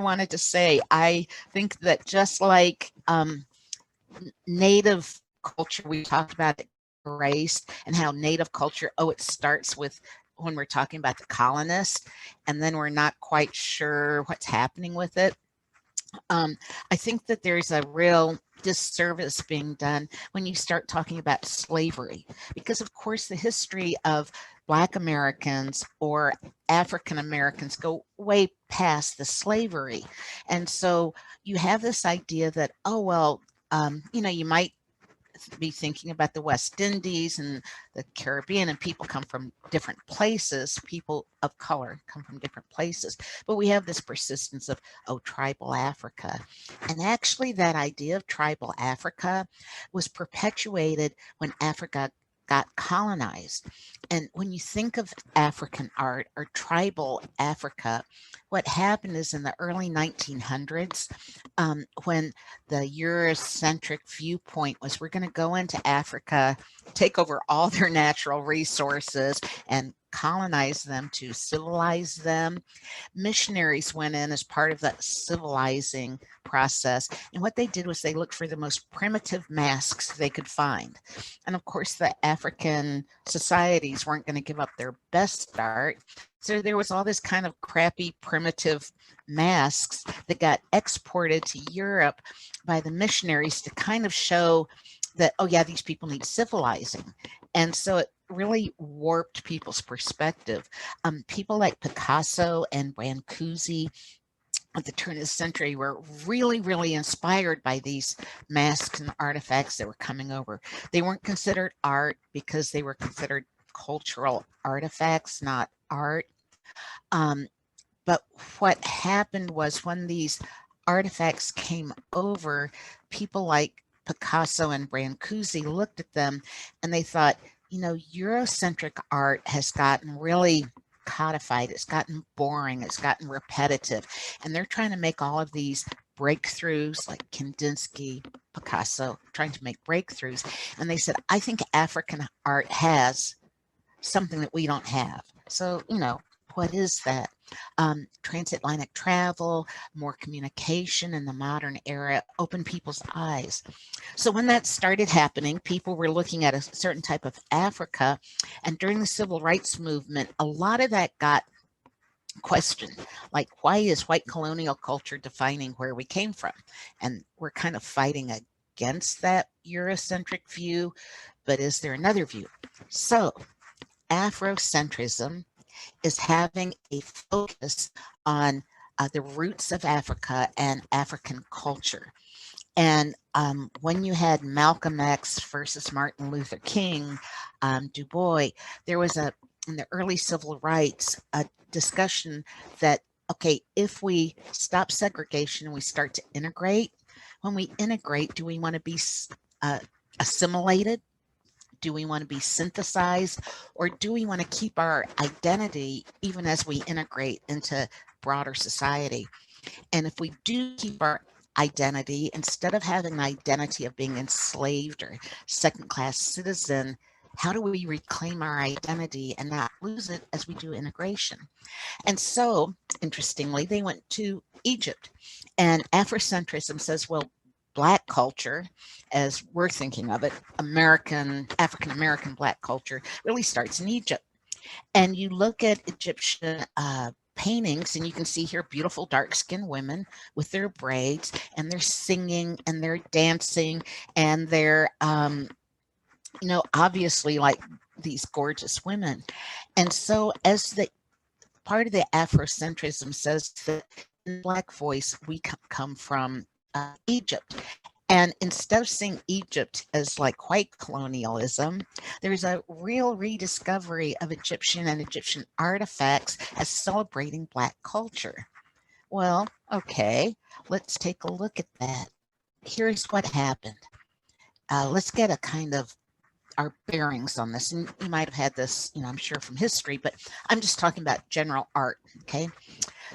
wanted to say, I think that just like native culture, we talked about it, race, and how native culture, oh, it starts with when we're talking about the colonists, and then we're not quite sure what's happening with it. Um, I think that there's a real disservice being done when you start talking about slavery, because of course the history of Black Americans or African Americans go way past the slavery. And so you have this idea that, oh, well, you might be thinking about the West Indies and the Caribbean, and people come from different places. People of color come from different places. But we have this persistence of, oh, tribal Africa. And actually, that idea of tribal Africa was perpetuated when Africa got colonized. And when you think of African art or tribal Africa, what happened is in the early 1900s, when the Eurocentric viewpoint was we're going to go into Africa, take over all their natural resources, and colonize them to civilize them. Missionaries went in as part of that civilizing process. And what they did was they looked for the most primitive masks they could find. And of course, the African societies weren't going to give up their best start. So there was all this kind of crappy, primitive masks that got exported to Europe by the missionaries to kind of show that, oh, yeah, these people need civilizing. And so it really warped people's perspective. People like Picasso and Brancusi at the turn of the century were really, really inspired by these masks and artifacts that were coming over. They weren't considered art because they were considered cultural artifacts, not art. Um, but what happened was when these artifacts came over, people like Picasso and Brancusi looked at them and they thought, Eurocentric art has gotten really codified. It's gotten boring. It's gotten repetitive. And they're trying to make all of these breakthroughs like Kandinsky, Picasso, trying to make breakthroughs. And they said, I think African art has something that we don't have. So, what is that? Transatlantic travel, more communication in the modern era opened people's eyes. So when that started happening, people were looking at a certain type of Africa. And during the civil rights movement, a lot of that got questioned. Like, why is white colonial culture defining where we came from? And we're kind of fighting against that Eurocentric view. But is there another view? So Afrocentrism is having a focus on the roots of Africa and African culture. And when you had Malcolm X versus Martin Luther King, Du Bois, there was in the early civil rights, a discussion that, okay, if we stop segregation and we start to integrate, when we integrate, do we want to be assimilated? Do we want to be synthesized, or do we want to keep our identity even as we integrate into broader society? And if we do keep our identity, instead of having an identity of being enslaved or second-class citizen, how do we reclaim our identity and not lose it as we do integration? And so, interestingly, they went to Egypt. And Afrocentrism says, well, Black culture, as we're thinking of it, African American Black culture, really starts in Egypt. And you look at Egyptian paintings, and you can see here beautiful dark-skinned women with their braids, and they're singing and they're dancing, and they're, obviously like these gorgeous women. And so, as the part of the Afrocentrism says that in Black voice, we come from Egypt. And instead of seeing Egypt as like white colonialism, there's a real rediscovery of Egyptian and Egyptian artifacts as celebrating Black culture. Well, okay, let's take a look at that. Here's what happened. Let's get a kind of our bearings on this. And you might have had this, I'm sure from history, but I'm just talking about general art, okay?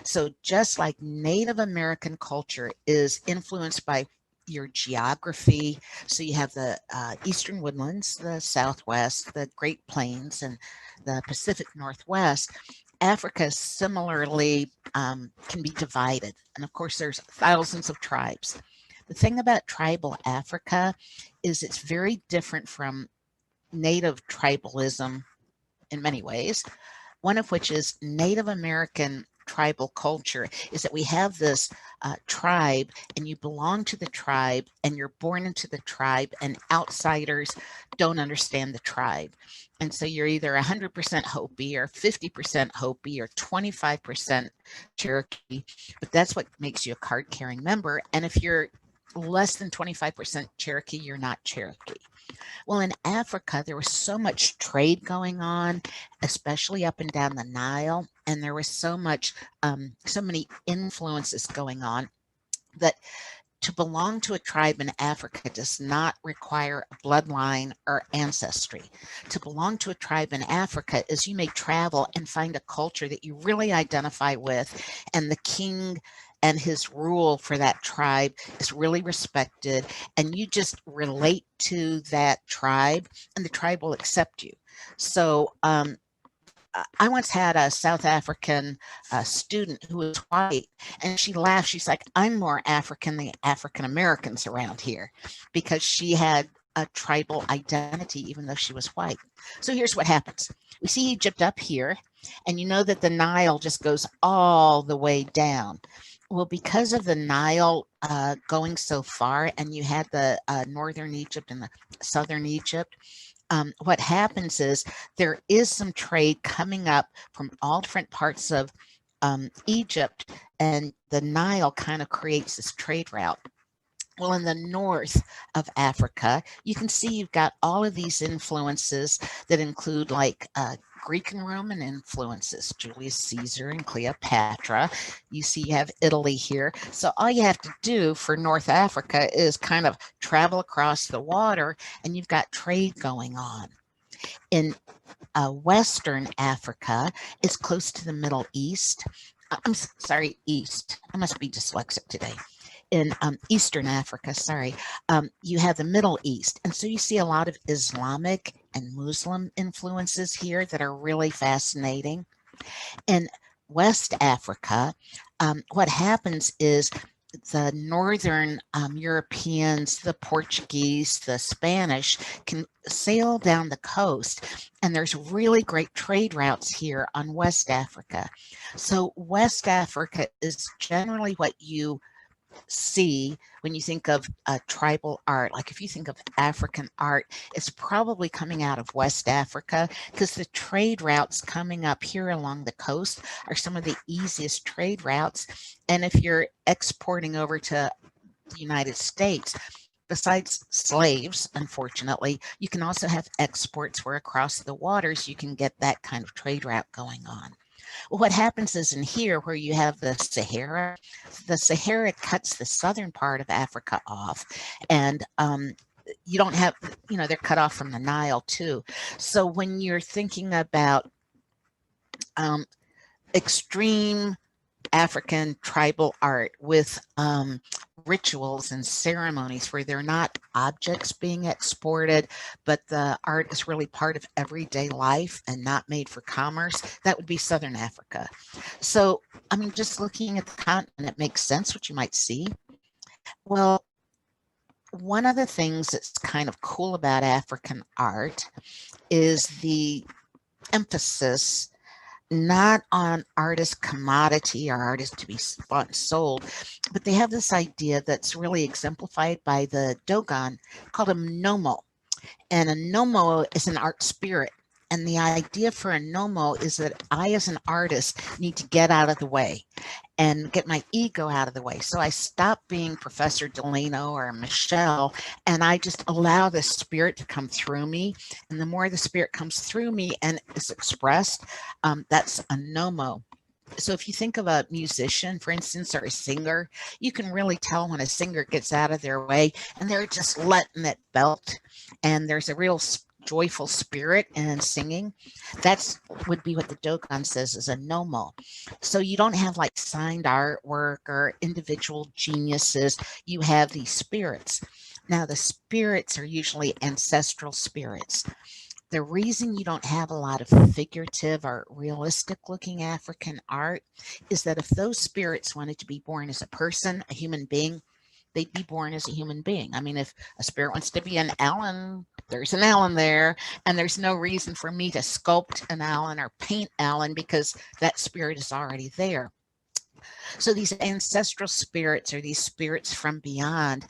So just like Native American culture is influenced by your geography, so you have the eastern woodlands, the Southwest, the Great Plains, and the Pacific Northwest. Africa similarly can be divided. And of course, there's thousands of tribes. The thing about tribal Africa is it's very different from native tribalism in many ways, one of which is Native American tribal culture, is that we have this tribe and you belong to the tribe and you're born into the tribe, and outsiders don't understand the tribe. And so you're either 100% Hopi or 50% Hopi or 25% Cherokee, but that's what makes you a card carrying member. And if you're less than 25% Cherokee, you're not Cherokee. Well, in Africa, there was so much trade going on, especially up and down the Nile, and there was so many influences going on that to belong to a tribe in Africa does not require a bloodline or ancestry. To belong to a tribe in Africa is you may travel and find a culture that you really identify with, and the king and his rule for that tribe is really respected, and you just relate to that tribe, and the tribe will accept you. So, I once had a South African student who was white, and she laughed. She's like, I'm more African than African Americans around here, because she had a tribal identity, even though she was white. So here's what happens. We see Egypt up here, and you know that the Nile just goes all the way down. Well, because of the Nile going so far, and you had the northern Egypt and the southern Egypt, what happens is there is some trade coming up from all different parts of Egypt, and the Nile kind of creates this trade route. Well, in the north of Africa, you can see you've got all of these influences that include like Greek and Roman influences, Julius Caesar and Cleopatra. You see you have Italy here. So all you have to do for North Africa is kind of travel across the water, and you've got trade going on. In Western Africa, it's close to the Middle East. I'm sorry, East. I must be dyslexic today. In Eastern Africa, you have the Middle East. And so you see a lot of Islamic and Muslim influences here that are really fascinating. In West Africa, what happens is the northern Europeans, the Portuguese, the Spanish can sail down the coast, and there's really great trade routes here on West Africa. So West Africa is generally what you see when you think of tribal art. Like if you think of African art, it's probably coming out of West Africa, because the trade routes coming up here along the coast are some of the easiest trade routes. And if you're exporting over to the United States, besides slaves, unfortunately, you can also have exports where across the waters you can get that kind of trade route going on. Well, what happens is in here where you have the Sahara cuts the southern part of Africa off, and you don't have, they're cut off from the Nile too. So when you're thinking about extreme African tribal art with rituals and ceremonies where they're not objects being exported, but the art is really part of everyday life and not made for commerce, that would be Southern Africa. So, I mean, just looking at the continent, it makes sense what you might see. Well, one of the things that's kind of cool about African art is the emphasis not on artist commodity or artist to be bought and sold, but they have this idea that's really exemplified by the Dogon called a nomo. And a nomo is an art spirit. And the idea for a nomo is that I, as an artist, need to get out of the way and get my ego out of the way. So I stop being Professor Delano or Michelle, and I just allow the spirit to come through me. And the more the spirit comes through me and is expressed, that's a nomo. So if you think of a musician, for instance, or a singer, you can really tell when a singer gets out of their way and they're just letting it belt, and there's a real joyful spirit in singing. That's would be what the Dogon says is a nomo. So you don't have like signed artwork or individual geniuses. You have these spirits. Now the spirits are usually ancestral spirits. The reason you don't have a lot of figurative or realistic looking African art is that if those spirits wanted to be born as a person, a human being, they'd be born as a human being. I mean, if a spirit wants to be an Alan, there's an Alan there, and there's no reason for me to sculpt an Alan or paint Alan because that spirit is already there. So these ancestral spirits or these spirits from beyond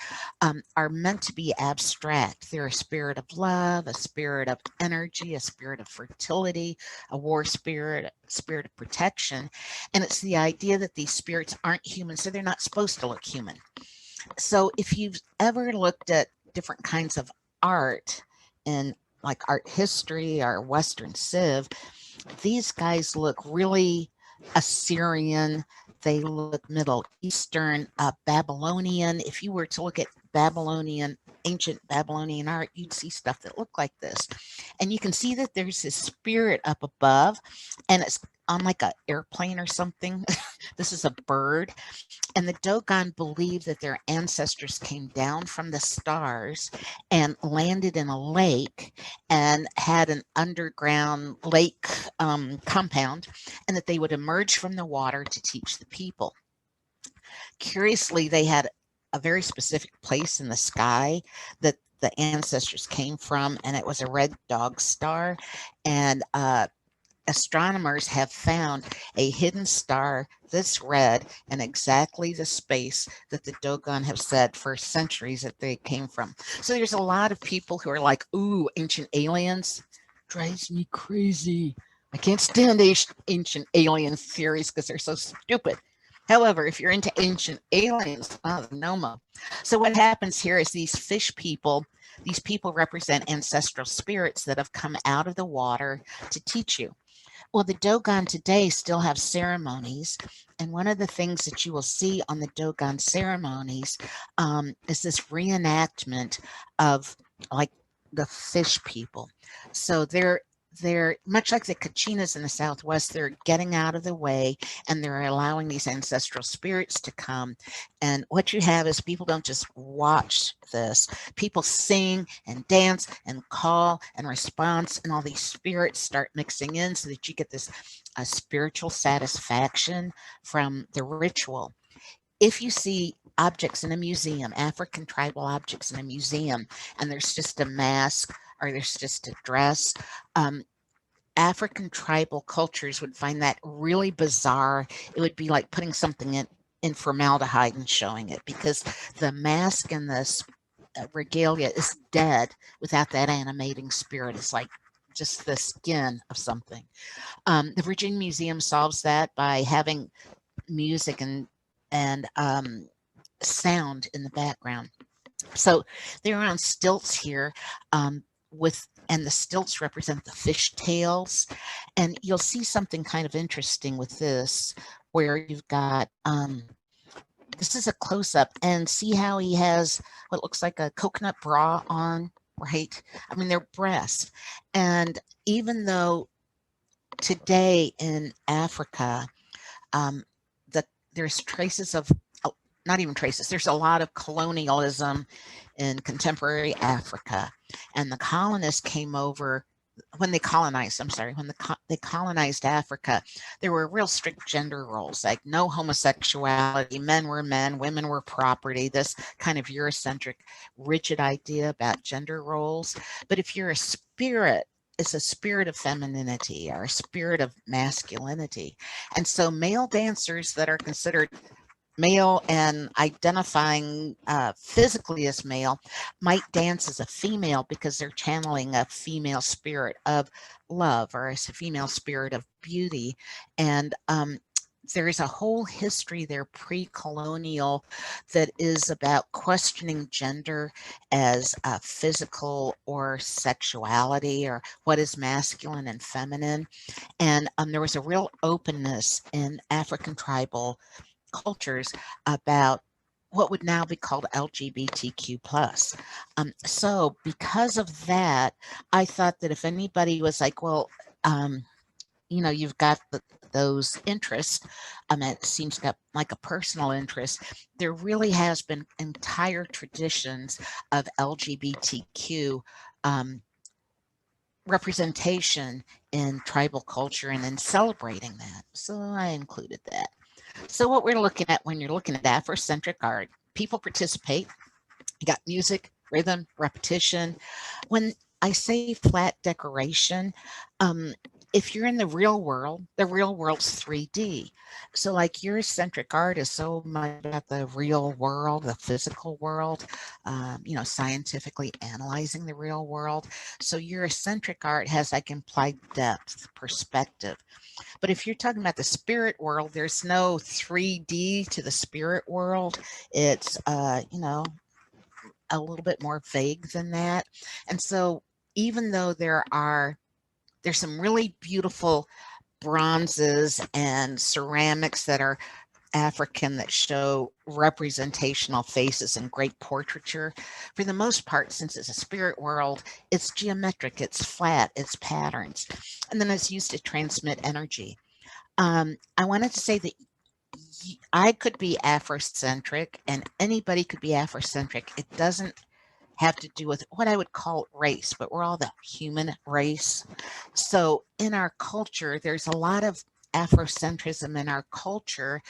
are meant to be abstract. They're a spirit of love, a spirit of energy, a spirit of fertility, a war spirit, a spirit of protection. And it's the idea that these spirits aren't human, so they're not supposed to look human. So if you've ever looked at different kinds of art in like art history or Western Civ, these guys look really Assyrian. They look Middle Eastern, Babylonian. If you were to look at Babylonian, ancient Babylonian art, you'd see stuff that looked like this. And you can see that there's this spirit up above, and it's on like an airplane or something. This is a bird. And the Dogon believe that their ancestors came down from the stars and landed in a lake and had an underground lake compound, and that they would emerge from the water to teach the people. Curiously, they had a very specific place in the sky that the ancestors came from, and it was a red dog star. And astronomers have found a hidden star this red in exactly the space that the Dogon have said for centuries that they came from. So there's a lot of people who are like, ooh, ancient aliens drives me crazy. I can't stand ancient alien theories because they're so stupid. However, if you're into ancient aliens, oh, no mo. So what happens here is these people represent ancestral spirits that have come out of the water to teach you. Well, the Dogon today still have ceremonies, and one of the things that you will see on the Dogon ceremonies is this reenactment of like the fish people. So they're much like the Kachinas in the Southwest. They're getting out of the way and they're allowing these ancestral spirits to come. And what you have is people don't just watch this. People sing and dance and call and response, and all these spirits start mixing in so that you get this spiritual satisfaction from the ritual. If you see objects in a museum, African tribal objects in a museum, and there's just a mask or there's just a dress, African tribal cultures would find that really bizarre. It would be like putting something in formaldehyde and showing it, because the mask and this regalia is dead without that animating spirit. It's like just the skin of something. The Virginia Museum solves that by having music and sound in the background. So they're on stilts here, with and the stilts represent the fish tails, and you'll see something kind of interesting with this, where you've got this is a close up, and see how he has what looks like a coconut bra on, right? I mean, they're breasts, and even though today in Africa, um, there's traces of not even traces. There's a lot of colonialism in contemporary Africa, and the colonists came over when they colonized. I'm sorry, when they colonized Africa, there were real strict gender roles, like no homosexuality. Men were men, women were property. This kind of Eurocentric, rigid idea about gender roles. But if you're a spirit, it's a spirit of femininity or a spirit of masculinity. And so male dancers that are considered male and identifying physically as male might dance as a female because they're channeling a female spirit of love or a female spirit of beauty. And there's a whole history there pre-colonial that is about questioning gender as physical or sexuality, or what is masculine and feminine. And there was a real openness in African tribal cultures about what would now be called LGBTQ plus. So because of that, I thought that if anybody was like, well, you've got those interests, it seems like a personal interest. There really has been entire traditions of LGBTQ representation in tribal culture and in celebrating that. So I included that. So what we're looking at when you're looking at Afrocentric art, people participate. You got music, rhythm, repetition. When I say flat decoration, um, if you're in the real world's 3D. So like Eurocentric art is so much about the real world, the physical world, scientifically analyzing the real world. So Eurocentric art has like implied depth, perspective. But if you're talking about the spirit world, there's no 3D to the spirit world. It's, a little bit more vague than that. And so even though there's some really beautiful bronzes and ceramics that are African that show representational faces and great portraiture. For the most part, since it's a spirit world, it's geometric, it's flat, it's patterns, and then it's used to transmit energy. I wanted to say that I could be Afrocentric and anybody could be Afrocentric. It doesn't have to do with what I would call race, but we're all the human race. So in our culture, there's a lot of Afrocentrism in our culture.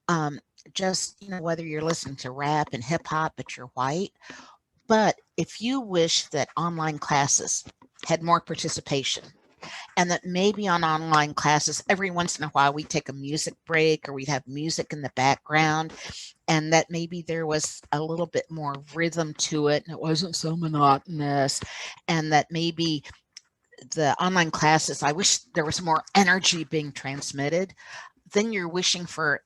Um, just, whether you're listening to rap and hip hop, but you're white. But if you wish that online classes had more participation, and that maybe on online classes, every once in a while, we take a music break or we'd have music in the background, and that maybe there was a little bit more rhythm to it and it wasn't so monotonous, and that maybe the online classes, I wish there was more energy being transmitted. Then you're wishing for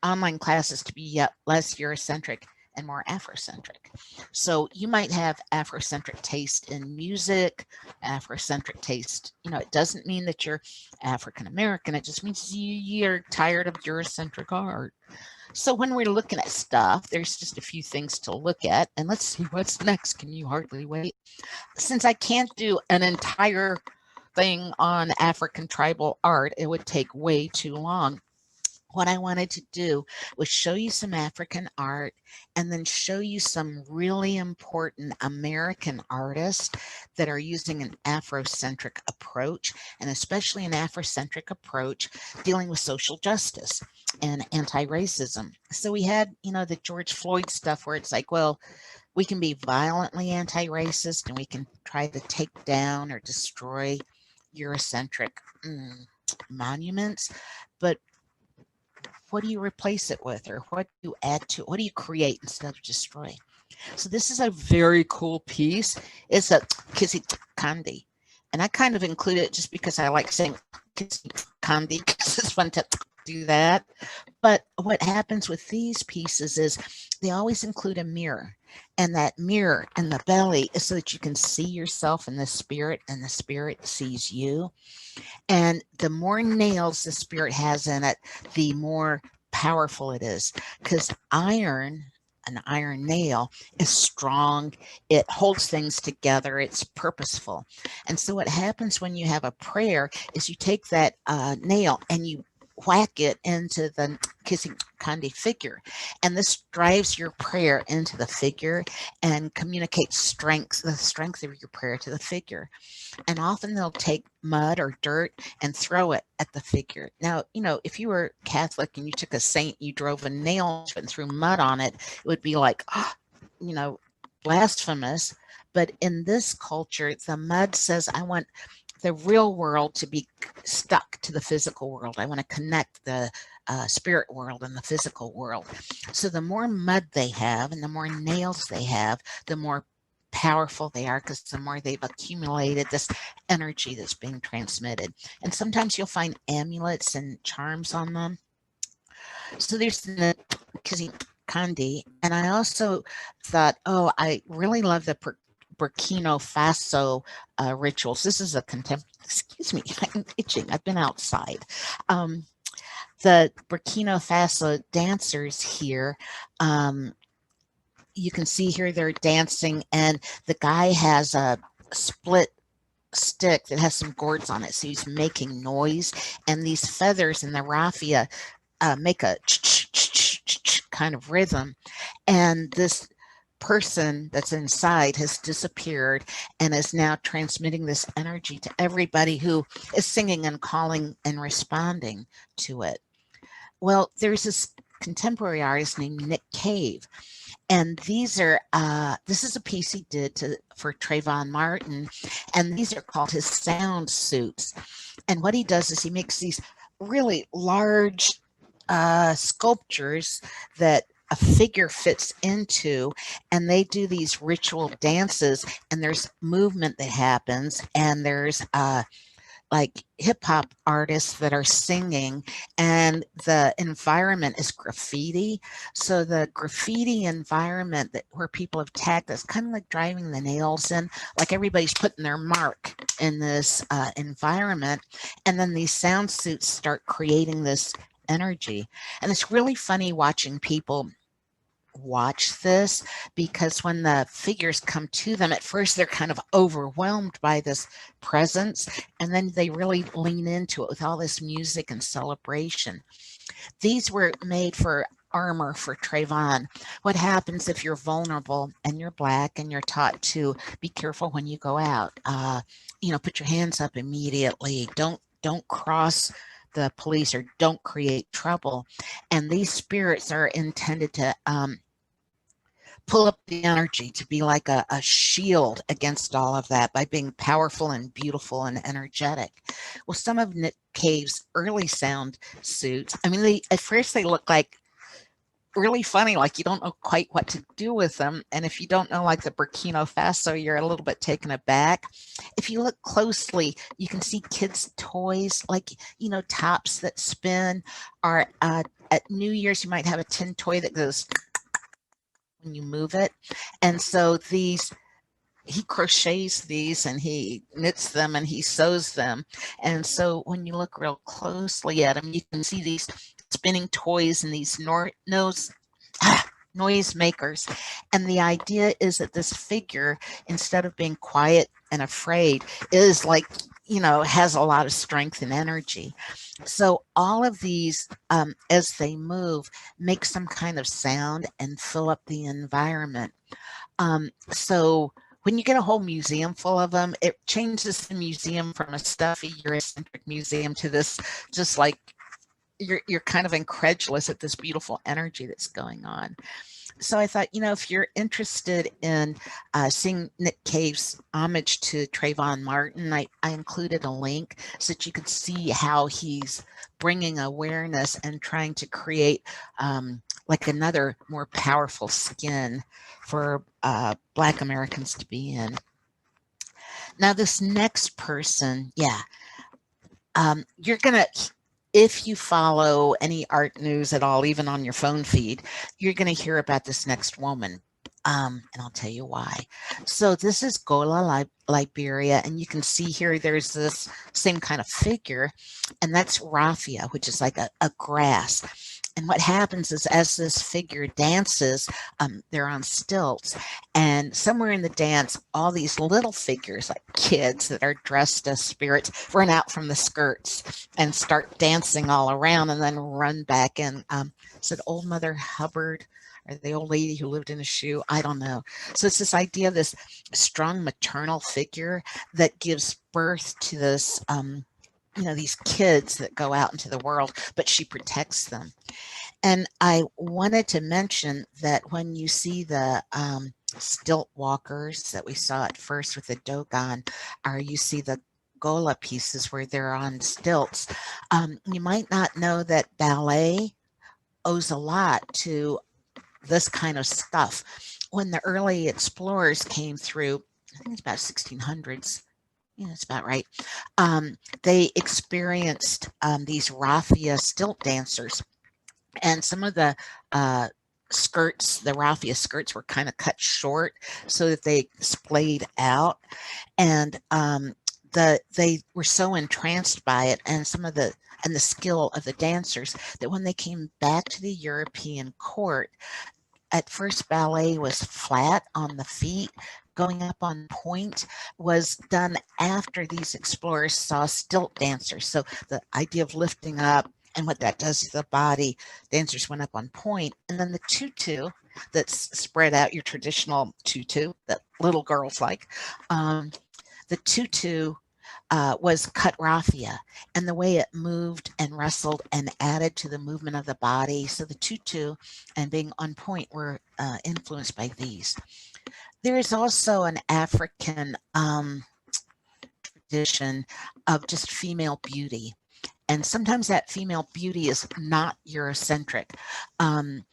online classes to be yet less Eurocentric and more Afrocentric. So you might have Afrocentric taste in music, Afrocentric taste. It doesn't mean that you're African American. It just means you're tired of Eurocentric art. So when we're looking at stuff, there's just a few things to look at. And let's see what's next. Can you hardly wait? Since I can't do an entire thing on African tribal art, it would take way too long. What I wanted to do was show you some African art and then show you some really important American artists that are using an Afrocentric approach, and especially an Afrocentric approach dealing with social justice and anti-racism. So we had, the George Floyd stuff where it's like, well, we can be violently anti-racist and we can try to take down or destroy Eurocentric monuments, but what do you replace it with, or what do you add to it? What do you create instead of destroy? So this is a very cool piece. It's a Kissy Kandi. And I kind of include it just because I like saying Kissy Kandi because it's fun to do that. But what happens with these pieces is they always include a mirror. And that mirror in the belly is so that you can see yourself in the spirit and the spirit sees you. And the more nails the spirit has in it, the more powerful it is. Because an iron nail, is strong. It holds things together. It's purposeful. And so what happens when you have a prayer is you take that nail and you whack it into the kissing kandi figure. And this drives your prayer into the figure and communicates the strength of your prayer to the figure. And often they'll take mud or dirt and throw it at the figure. Now, if you were Catholic and you took a saint, you drove a nail and threw mud on it, it would be like, blasphemous. But in this culture, the mud says, I want the real world to be stuck to the physical world. I want to connect the spirit world and the physical world. So the more mud they have and the more nails they have, the more powerful they are, because the more they've accumulated this energy that's being transmitted. And sometimes you'll find amulets and charms on them. So there's the Kandi. And I also thought, I really love the Burkina Faso rituals. This is a excuse me, I'm itching. I've been outside. The Burkina Faso dancers here, you can see here they're dancing, and the guy has a split stick that has some gourds on it, so he's making noise, and these feathers in the raffia make a kind of rhythm, and this person that's inside has disappeared and is now transmitting this energy to everybody who is singing and calling and responding to it. Well, there's this contemporary artist named Nick Cave, and these are this is a piece he did for Trayvon Martin, and these are called his sound suits. And what he does is he makes these really large sculptures that a figure fits into, and they do these ritual dances, and there's movement that happens, and there's like hip hop artists that are singing, and the environment is graffiti. So the graffiti environment that where people have tagged, that's kind of like driving the nails in, like everybody's putting their mark in this environment. And then these sound suits start creating this energy. And it's really funny watching people watch this, because when the figures come to them, at first they're kind of overwhelmed by this presence, and then they really lean into it with all this music and celebration. These were made for armor for Trayvon. What happens if you're vulnerable and you're Black and you're taught to be careful when you go out? Put your hands up immediately. Don't cross the police, or don't create trouble. And these spirits are intended to pull up the energy, to be like a shield against all of that by being powerful and beautiful and energetic. Well, some of Nick Cave's early sound suits, I mean, at first they look like really funny, like you don't know quite what to do with them. And if you don't know like the Burkina Faso, you're a little bit taken aback. If you look closely, you can see kids' toys, like, tops that spin, or at New Year's, you might have a tin toy that goes when you move it. And so he crochets these, and he knits them, and he sews them. And so when you look real closely at them, you can see these spinning toys and these noise makers. And the idea is that this figure, instead of being quiet and afraid, is like, has a lot of strength and energy. So all of these, as they move, make some kind of sound and fill up the environment. So when you get a whole museum full of them, it changes the museum from a stuffy Eurocentric museum to this, just like you're kind of incredulous at this beautiful energy that's going on. So I thought, if you're interested in seeing Nick Cave's homage to Trayvon Martin, I included a link so that you could see how he's bringing awareness and trying to create like another more powerful skin for Black Americans to be in. Now, this next person, you're going to, if you follow any art news at all, even on your phone feed, you're going to hear about this next woman. And I'll tell you why. So this is Gola, Liberia, and you can see here there's this same kind of figure, and that's raffia, which is like a grass. And what happens is, as this figure dances, they're on stilts, and somewhere in the dance, all these little figures, like kids that are dressed as spirits, run out from the skirts and start dancing all around, and then run back in. Said Old Mother Hubbard, or the old lady who lived in a shoe, I don't know. So it's this idea of this strong maternal figure that gives birth to this, these kids that go out into the world, but she protects them. And I wanted to mention that when you see the stilt walkers that we saw at first with the Dogon, or you see the Gola pieces where they're on stilts, you might not know that ballet owes a lot to this kind of stuff. When the early explorers came through, I think it's about 1600s, that's about right. They experienced these raffia stilt dancers, and some of the skirts, the raffia skirts, were kind of cut short so that they splayed out, and they were so entranced by it, and the skill of the dancers, that when they came back to the European court, at first ballet was flat on the feet. Going up on point was done after these explorers saw stilt dancers. So the idea of lifting up and what that does to the body, dancers went up on point. And then the tutu, that's spread out, your traditional tutu that little girls like. The tutu was cut raffia, and the way it moved and wrestled and added to the movement of the body. So the tutu and being on point were influenced by these. There is also an African tradition of just female beauty. And sometimes that female beauty is not Eurocentric.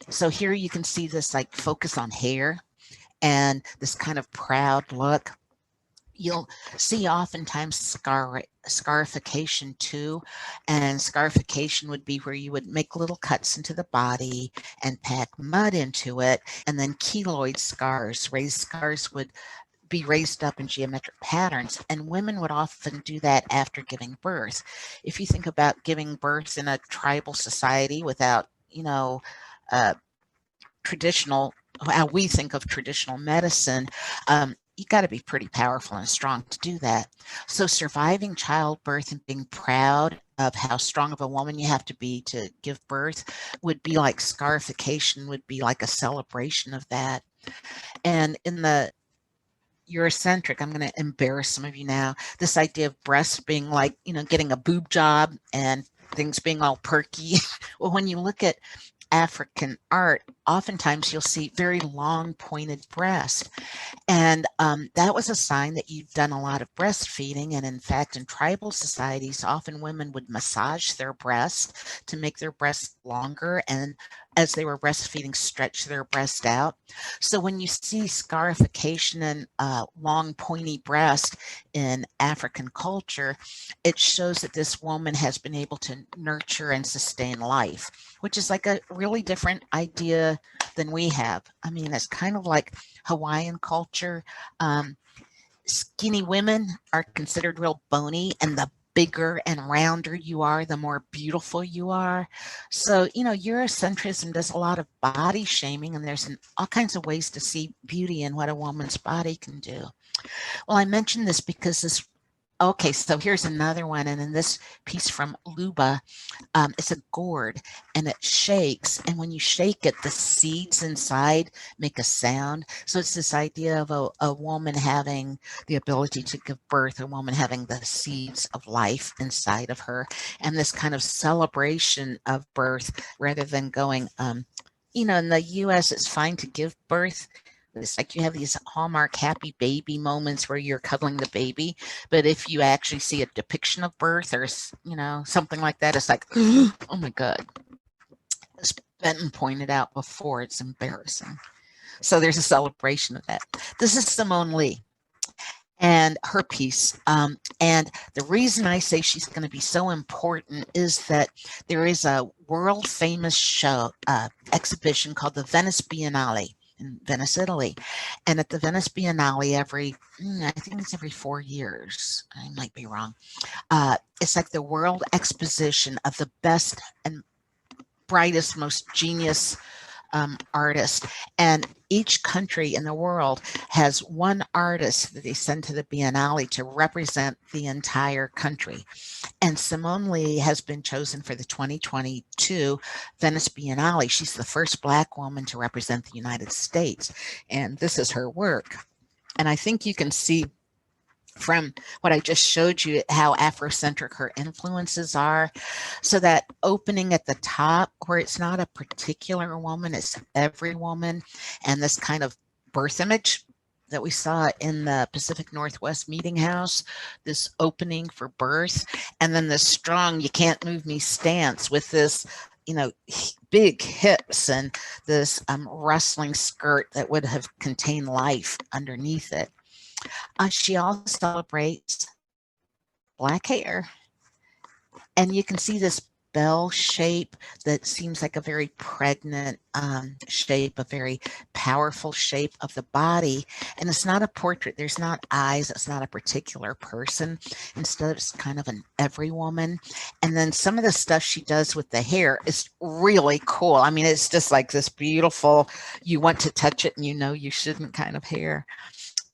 So here you can see this like focus on hair and this kind of proud look. You'll see oftentimes scarification too. And scarification would be where you would make little cuts into the body and pack mud into it. And then keloid scars, raised scars would be raised up in geometric patterns, and women would often do that after giving birth. If you think about giving birth in a tribal society without, traditional, how we think of traditional medicine, you got to be pretty powerful and strong to do that. So surviving childbirth and being proud of how strong of a woman you have to be to give birth would be like scarification, would be like a celebration of that. And in the Eurocentric, I'm going to embarrass some of you now, this idea of breasts being like, getting a boob job and things being all perky. Well, when you look at African art, oftentimes you'll see very long pointed breasts. And that was a sign that you've done a lot of breastfeeding. And in fact, in tribal societies, often women would massage their breasts to make their breasts longer. And as they were breastfeeding, stretch their breast out. So when you see scarification and long pointy breast in African culture, it shows that this woman has been able to nurture and sustain life, which is like a really different idea than we have. I mean, it's kind of like Hawaiian culture. Skinny women are considered real bony, and the bigger and rounder you are, the more beautiful you are. So, Eurocentrism does a lot of body shaming, and there's all kinds of ways to see beauty in what a woman's body can do. Well, I mentioned this because okay, so here's another one. And in this piece from Luba, it's a gourd and it shakes. And when you shake it, the seeds inside make a sound. So it's this idea of a woman having the ability to give birth, a woman having the seeds of life inside of her, and this kind of celebration of birth rather than going, in the US, it's fine to give birth. It's like you have these Hallmark happy baby moments where you're cuddling the baby. But if you actually see a depiction of birth or, something like that, it's like, oh my God. As Benton pointed out before, it's embarrassing. So there's a celebration of that. This is Simone Lee and her piece. And the reason I say she's going to be so important is that there is a world famous show, exhibition called the Venice Biennale in Venice, Italy. And at the Venice Biennale, I think it's every 4 years. I might be wrong. It's like the world exposition of the best and brightest, most genius artists. And each country in the world has one artist that they send to the Biennale to represent the entire country. And Simone Lee has been chosen for the 2022 Venice Biennale. She's the first Black woman to represent the United States. And this is her work. And I think you can see from what I just showed you how Afrocentric her influences are. So that opening at the top where it's not a particular woman, it's every woman, and this kind of birth image that we saw in the Pacific Northwest Meeting House, this opening for birth, and then the strong you can't move me stance with this big hips and this rustling skirt that would have contained life underneath it. She also celebrates Black hair. And you can see this bell shape that seems like a very pregnant shape, a very powerful shape of the body. And it's not a portrait. There's not eyes. It's not a particular person. Instead, it's kind of an every woman. And then some of the stuff she does with the hair is really cool. I mean, it's just like this beautiful, you want to touch it and you shouldn't kind of hair.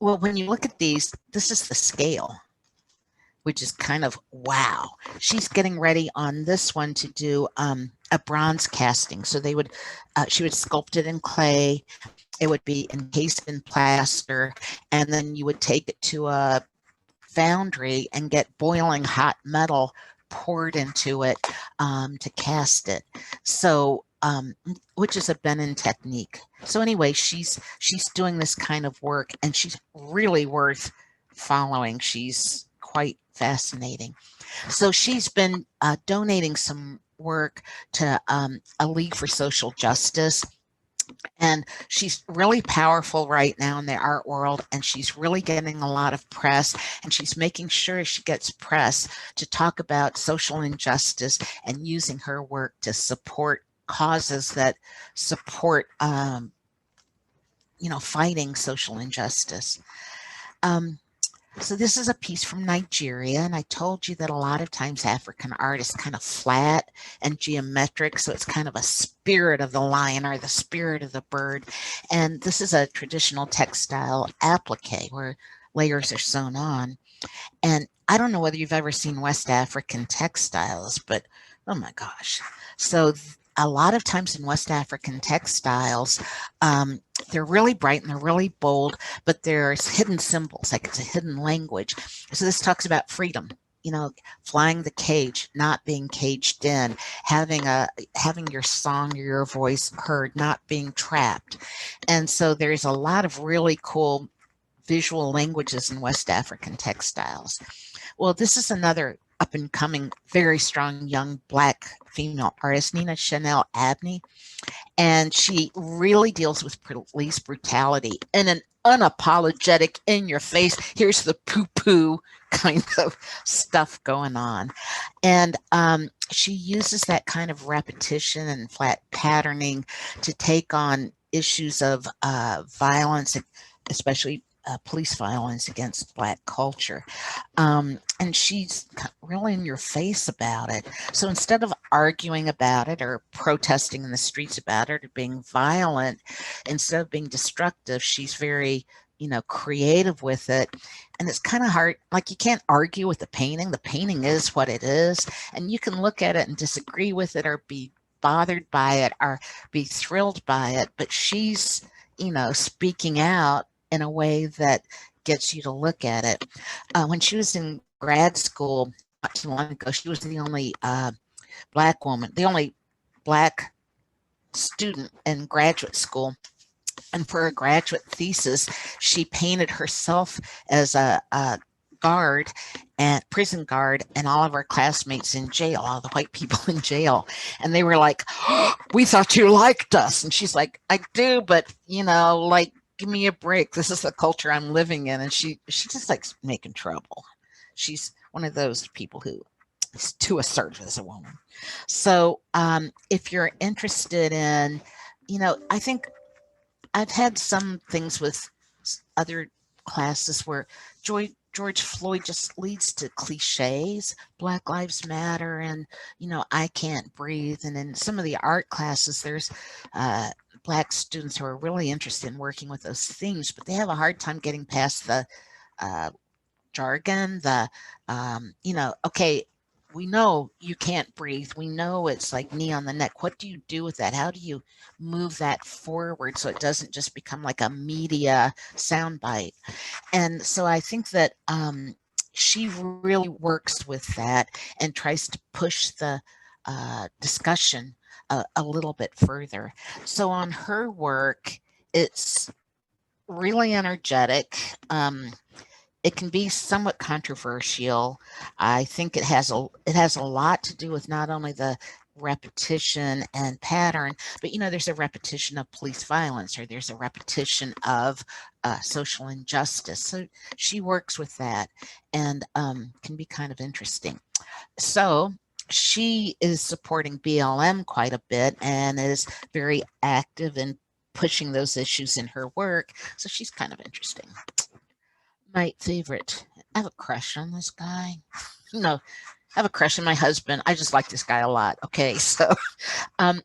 Well, when you look at these, this is the scale, which is kind of wow. She's getting ready on this one to do a a bronze casting. So they would, she would sculpt it in clay. It would be encased in plaster, and then you would take it to a foundry and get boiling hot metal poured into it to cast it. So, which is a Benin technique. So anyway, she's doing this kind of work, and she's really worth following. She's quite fascinating. So she's been donating some work to a League for Social Justice. And she's really powerful right now in the art world, and she's really getting a lot of press, and she's making sure she gets press to talk about social injustice and using her work to support causes that support, fighting social injustice. So this is a piece from Nigeria, and I told you that a lot of times African art is kind of flat and geometric, so it's kind of a spirit of the lion or the spirit of the bird. And this is a traditional textile applique where layers are sewn on. And I don't know whether you've ever seen West African textiles, but oh my gosh. So a lot of times in West African textiles, they're really bright and they're really bold, but there's hidden symbols, like it's a hidden language. So this talks about freedom, flying the cage, not being caged in, having your song or your voice heard, not being trapped. And so there's a lot of really cool visual languages in West African textiles. Well, this is another up and coming, very strong young Black female artist, Nina Chanel Abney. And she really deals with police brutality in an unapologetic, in your face, here's the poo-poo kind of stuff going on. And she uses that kind of repetition and flat patterning to take on issues of violence, especially police violence against Black culture. And she's really in your face about it. So instead of arguing about it or protesting in the streets about it or being violent, instead of being destructive, she's very, creative with it. And it's kind of hard. Like, you can't argue with the painting. The painting is what it is. And you can look at it and disagree with it or be bothered by it or be thrilled by it. But she's, speaking out in a way that gets you to look at it. When she was in grad school not too long ago, she was the only Black woman, the only Black student in graduate school. And for a graduate thesis, she painted herself as a guard and prison guard and all of our classmates in jail, all the white people in jail. And they were like, oh, we thought you liked us. And she's like, I do, but give me a break. This is the culture I'm living in. And she just likes making trouble. She's one of those people who is too assertive as a woman. So if you're interested in, I think I've had some things with other classes where George Floyd just leads to cliches, Black Lives Matter, and, I can't breathe. And in some of the art classes, there's Black students who are really interested in working with those themes, but they have a hard time getting past the jargon, okay, we know you can't breathe. We know it's like knee on the neck. What do you do with that? How do you move that forward so it doesn't just become like a media soundbite? And so I think that she really works with that and tries to push the discussion a little bit further. So on her work, it's really energetic. It can be somewhat controversial. I think it has a lot to do with not only the repetition and pattern, but there's a repetition of police violence, or there's a repetition of social injustice. So she works with that and can be kind of interesting. So she is supporting BLM quite a bit and is very active in pushing those issues in her work. So she's kind of interesting. My favorite, I have a crush on this guy. No, I have a crush on my husband. I just like this guy a lot. Okay, so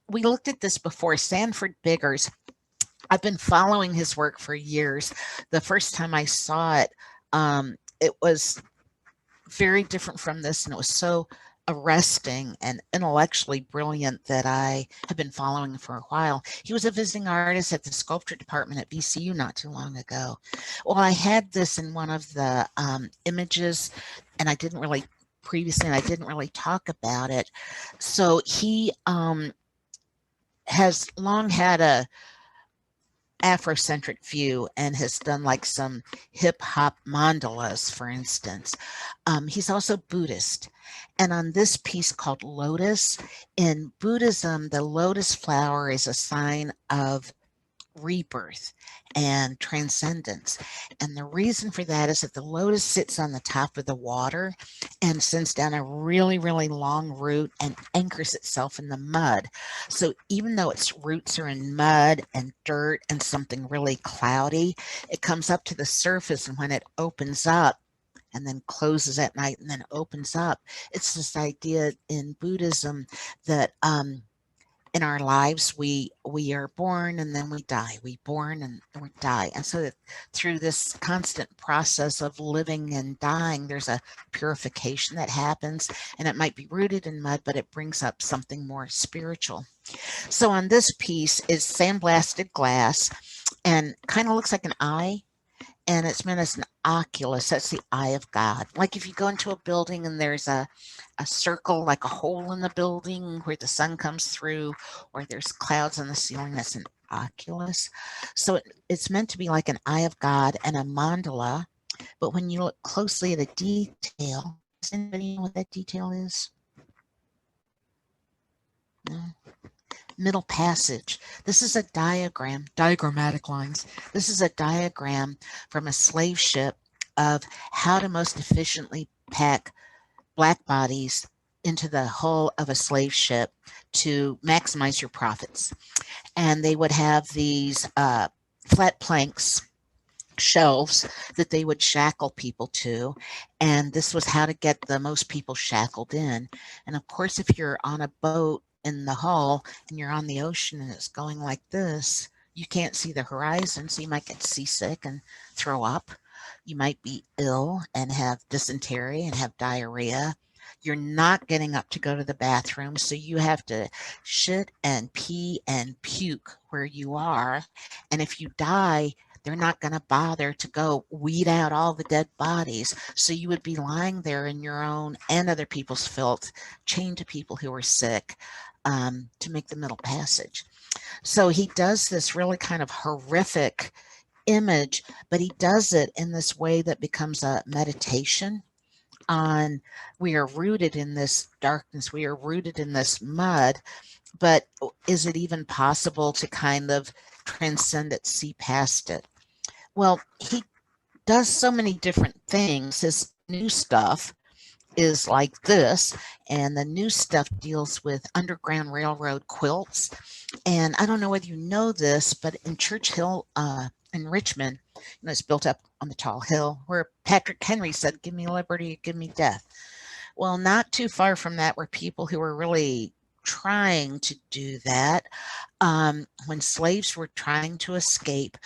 we looked at this before. Sanford Biggers. I've been following his work for years. The first time I saw it, it was very different from this, and it was so arresting and intellectually brilliant that I have been following for a while. He was a visiting artist at the sculpture department at VCU not too long ago. Well, I had this in one of the images, and I didn't really previously, and I didn't really talk about it. So he has long had a Afrocentric view and has done like some hip hop mandalas, for instance. He's also Buddhist. And on this piece called Lotus, in Buddhism, the lotus flower is a sign of rebirth and transcendence. And the reason for that is that the lotus sits on the top of the water and sends down a really, really long root and anchors itself in the mud. So even though its roots are in mud and dirt and something really cloudy, it comes up to the surface, and when it opens up, and then closes at night and then opens up. It's this idea in Buddhism that in our lives we are born and then we die, we born and we die, and so that through this constant process of living and dying, there's a purification that happens, and it might be rooted in mud, but it brings up something more spiritual. So on this piece is sandblasted glass and kind of looks like an eye, and it's meant as an oculus. That's the eye of God. Like if you go into a building and there's a circle, like a hole in the building where the sun comes through, or there's clouds on the ceiling, that's an oculus. So it's meant to be like an eye of God and a mandala. But when you look closely at a detail, does anybody know what that detail is? No. Middle passage. This is a diagram, diagrammatic lines. This is a diagram from a slave ship of how to most efficiently pack black bodies into the hull of a slave ship to maximize your profits. And they would have these flat planks, shelves that they would shackle people to, and this was how to get the most people shackled in. And of course, if you're on a boat in the hull and you're on the ocean and it's going like this, you can't see the horizon, so you might get seasick and throw up. You might be ill and have dysentery and have diarrhea. You're not getting up to go to the bathroom, so you have to shit and pee and puke where you are. And if you die, they're not going to bother to go weed out all the dead bodies. So you would be lying there in your own and other people's filth, chained to people who are sick, to make the middle passage. So he does this really kind of horrific image, but he does it in this way that becomes a meditation on, we are rooted in this darkness, we are rooted in this mud, but is it even possible to kind of transcend it, see past it? Well, he does so many different things. His new stuff is like this, and the new stuff deals with Underground Railroad quilts. And I don't know whether you know this, but in Churchill, in Richmond, it's built up on the tall hill where Patrick Henry said, "Give me liberty, give me death." Well, not too far from that were people who were really trying to do that. When slaves were trying to escape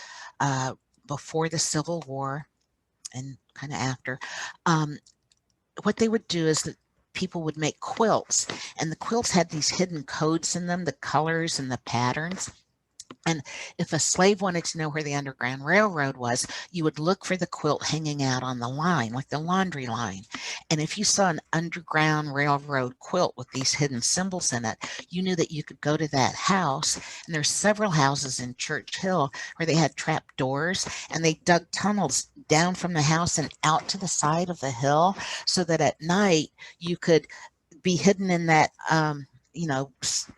before the Civil War and kind of after, what they would do is that people would make quilts, and the quilts had these hidden codes in them, the colors and the patterns. And if a slave wanted to know where the Underground Railroad was, you would look for the quilt hanging out on the line, like the laundry line. And if you saw an Underground Railroad quilt with these hidden symbols in it, you knew that you could go to that house. And there's several houses in Church Hill where they had trap doors, and they dug tunnels down from the house and out to the side of the hill so that at night you could be hidden in that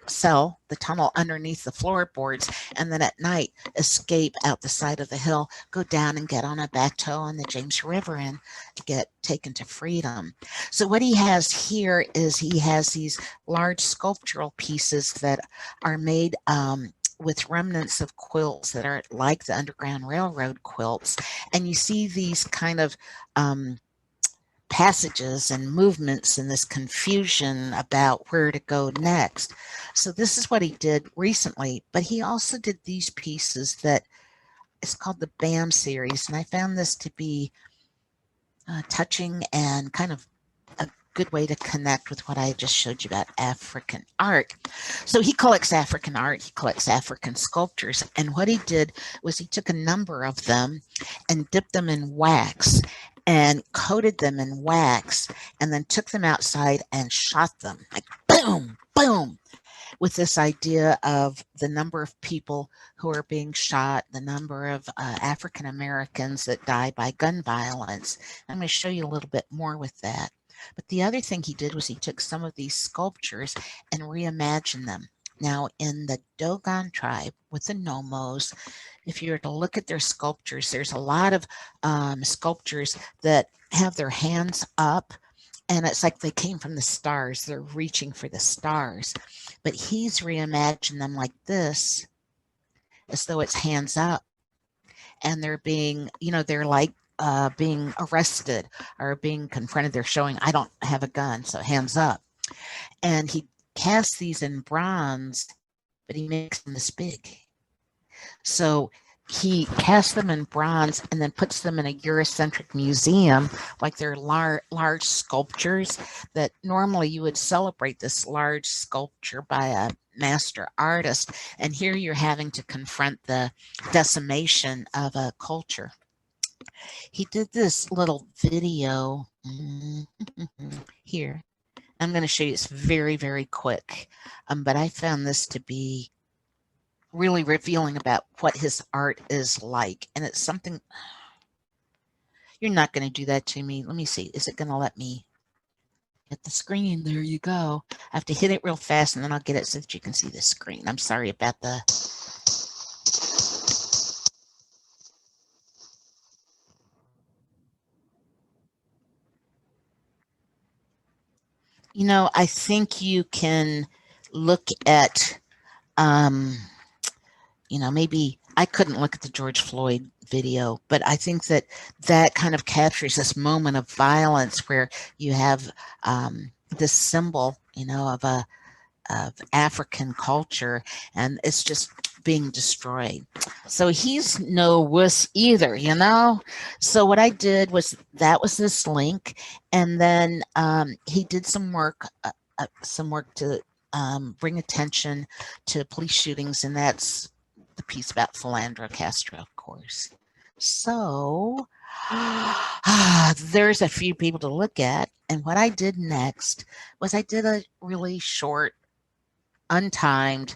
cell, the tunnel underneath the floorboards, and then at night escape out the side of the hill, go down and get on a bateau on the James River and get taken to freedom. So what he has here is he has these large sculptural pieces that are made with remnants of quilts that are like the Underground Railroad quilts. And you see these kind of passages and movements and this confusion about where to go next. So this is what he did recently, but he also did these pieces that is called the BAM series. And I found this to be touching and kind of good way to connect with what I just showed you about African art. So he collects African art, he collects African sculptures, and what he did was he took a number of them and dipped them in wax and coated them in wax and then took them outside and shot them like boom, boom, with this idea of the number of people who are being shot, the number of African Americans that die by gun violence. I'm going to show you a little bit more with that. But the other thing he did was he took some of these sculptures and reimagined them. Now, in the Dogon tribe with the Nomos, if you were to look at their sculptures, there's a lot of sculptures that have their hands up, and it's like they came from the stars. They're reaching for the stars. But he's reimagined them like this, as though it's hands up. And they're being, they're like being arrested or being confronted. They're showing, I don't have a gun, so hands up. And he casts these in bronze, but he makes them this big. So he casts them in bronze and then puts them in a Eurocentric museum, like they're large sculptures that normally you would celebrate this large sculpture by a master artist. And here you're having to confront the decimation of a culture. He did this little video here. I'm going to show you, it's very, very quick. But I found this to be really revealing about what his art is like. And it's something, you're not going to do that to me. Let me see. Is it going to let me hit the screen? There you go. I have to hit it real fast and then I'll get it so that you can see the screen. I'm sorry about the... I think you can look at, maybe I couldn't look at the George Floyd video, but I think that that kind of captures this moment of violence where you have this symbol, of African culture, and it's just being destroyed. So he's no wuss either, So what I did was, that was this link, and then he did some work to bring attention to police shootings, and that's the piece about Philandro Castro, of course. So there's a few people to look at. And what I did next was I did a really short, untimed